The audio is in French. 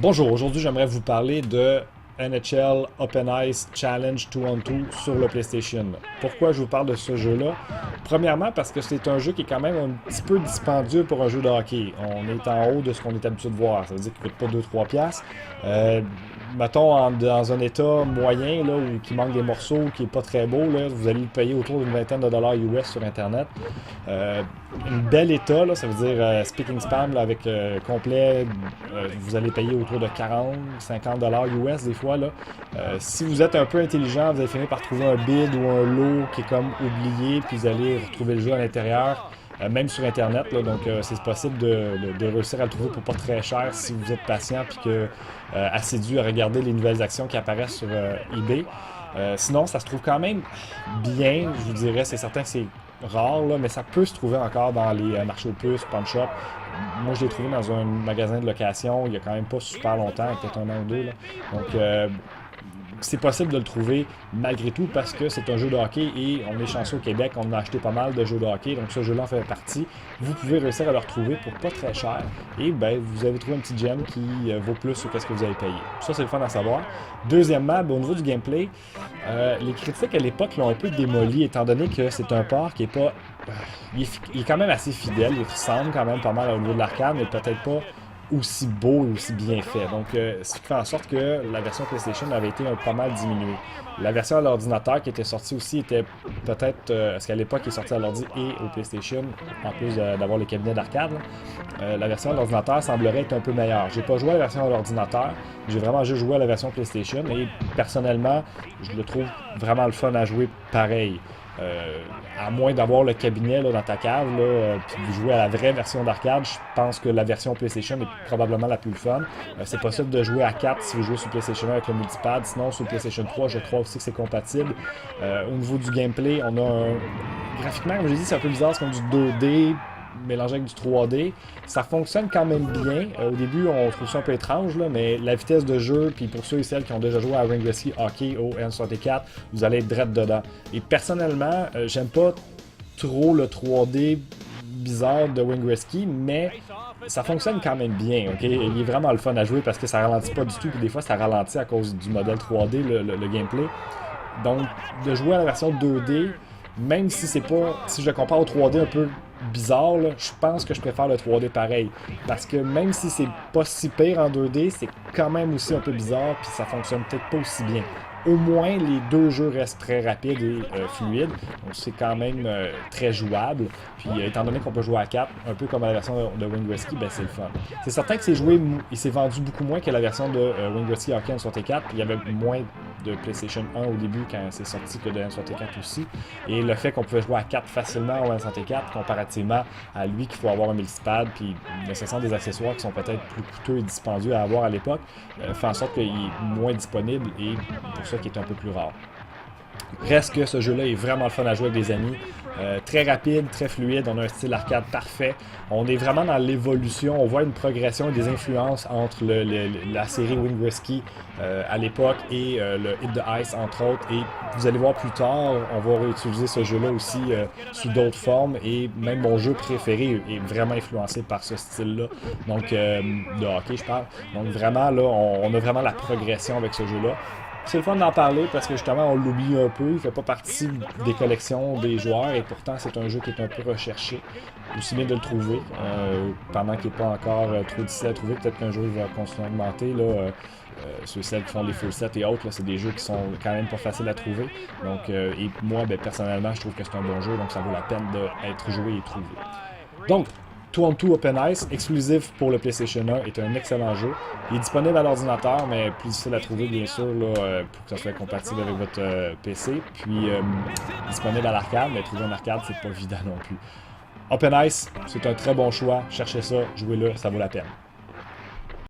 Bonjour, aujourd'hui j'aimerais vous parler de NHL Open Ice Challenge 2-on-2 sur le PlayStation. Pourquoi je vous parle de ce jeu-là? Premièrement parce que c'est un jeu qui est quand même un petit peu dispendieux pour un jeu de hockey. On est en haut de ce qu'on est habitué de voir, ça veut dire qu'il ne coûte pas 2-3 piastres. Mettons dans un état moyen là, où qui manque des morceaux, qui est pas très beau, là, vous allez le payer autour d'une vingtaine de dollars US sur Internet. Une belle état, là, ça veut dire speaking spam là, avec complet, vous allez payer autour de 40-50 dollars US des fois. Là. Si vous êtes un peu intelligent, vous allez finir par trouver un bid ou un lot qui est comme oublié, puis vous allez retrouver le jeu à l'intérieur. Même sur Internet, là, donc c'est possible de réussir à le trouver pour pas très cher si vous êtes patient puis que assidu à regarder les nouvelles actions qui apparaissent sur eBay. Sinon, ça se trouve quand même bien, je vous dirais. C'est certain que c'est rare, là, mais ça peut se trouver encore dans les marchés aux puces, pawn shop. Moi, je l'ai trouvé dans un magasin de location il y a quand même pas super longtemps, peut-être un an ou deux. Là. Donc, c'est possible de le trouver malgré tout parce que c'est un jeu de hockey et on est chanceux au Québec, on a acheté pas mal de jeux de hockey, donc ce jeu-là en fait partie. Vous pouvez réussir à le retrouver pour pas très cher et ben vous avez trouvé un petit gem qui vaut plus que ce que vous avez payé. Ça, c'est le fun à savoir. Deuxièmement, ben, au niveau du gameplay, les critiques à l'époque l'ont un peu démoli étant donné que c'est un port qui est pas... il est quand même assez fidèle, il ressemble quand même pas mal au niveau de l'arcade, mais peut-être pas aussi beau et aussi bien fait. Donc, ce qui fait en sorte que la version PlayStation avait été pas mal diminuée. La version à l'ordinateur qui était sortie aussi était peut-être, parce qu'à l'époque, il est sorti à l'ordi et au PlayStation, en plus d'avoir le cabinet d'arcade. La version à l'ordinateur semblerait être un peu meilleure. J'ai pas joué à la version à l'ordinateur, j'ai vraiment juste joué à la version PlayStation et personnellement, je le trouve vraiment le fun à jouer pareil. À moins d'avoir le cabinet là, dans ta cave, puis de jouer à la vraie version d'arcade, je pense que la version PlayStation est probablement la plus fun. C'est possible de jouer à 4 si vous jouez sur PlayStation 1 avec le multipad, sinon sur PlayStation 3, je crois aussi que c'est compatible. Au niveau du gameplay, on a un... Graphiquement, comme je dit, c'est un peu bizarre, c'est comme du 2D mélangé avec du 3D. Ça fonctionne quand même bien. Au début, on trouve ça un peu étrange, là, mais la vitesse de jeu, puis pour ceux et celles qui ont déjà joué à Wayne Gretzky Hockey au N64, vous allez être direct dedans. Et personnellement, j'aime pas trop le 3D bizarre de Wayne Gretzky, mais ça fonctionne quand même bien, ok? Il est vraiment le fun à jouer parce que ça ralentit pas du tout, puis des fois ça ralentit à cause du modèle 3D, le gameplay. Donc, de jouer à la version 2D, même si c'est pas, si je le compare au 3D un peu bizarre, là, je pense que je préfère le 3D pareil. Parce que même si c'est pas si pire en 2D, c'est quand même aussi un peu bizarre, puis ça fonctionne peut-être pas aussi bien. Au moins, les deux jeux restent très rapides et fluides, donc c'est quand même très jouable. Puis étant donné qu'on peut jouer à 4, un peu comme à la version de Wayne Gretzky, ben c'est le fun. C'est certain que il s'est vendu beaucoup moins que la version de Wayne Gretzky Hockey N64, puis il y avait moins de PlayStation 1 au début quand c'est sorti que de N64 aussi. Et le fait qu'on pouvait jouer à 4 facilement au N64, comparativement à lui qu'il faut avoir un multipad, puis nécessairement des accessoires qui sont peut-être plus coûteux et dispendieux à avoir à l'époque, fait en sorte qu'il est moins disponible et pour ça qu'il est un peu plus rare. Reste que ce jeu-là est vraiment le fun à jouer avec des amis. Très rapide, très fluide, on a un style arcade parfait. On est vraiment dans l'évolution, on voit une progression et des influences entre la série Wayne Gretzky à l'époque et le Hit the Ice entre autres. Et vous allez voir plus tard, on va réutiliser ce jeu-là aussi sous d'autres formes et même mon jeu préféré est vraiment influencé par ce style-là. Donc de hockey je parle. Donc vraiment là, on a vraiment la progression avec ce jeu-là. C'est le fun d'en parler parce que justement on l'oublie un peu, il fait pas partie des collections des joueurs et pourtant c'est un jeu qui est un peu recherché. Aussi bien de le trouver pendant qu'il n'est pas encore trop difficile à trouver. Peut-être qu'un jour il va continuer à augmenter. Ceux celles qui font les full sets et autres, c'est des jeux qui sont quand même pas faciles à trouver. Donc, et moi, ben, personnellement, je trouve que c'est un bon jeu, donc ça vaut la peine d'être joué et trouvé. Donc, 2-on-2 Open Ice, exclusif pour le PlayStation 1, est un excellent jeu. Il est disponible à l'ordinateur, mais plus difficile à trouver, bien sûr, là, pour que ça soit compatible avec votre PC. Puis, disponible à l'arcade, mais trouver un arcade, c'est pas évident non plus. Open Ice, c'est un très bon choix. Cherchez ça, jouez-le, ça vaut la peine.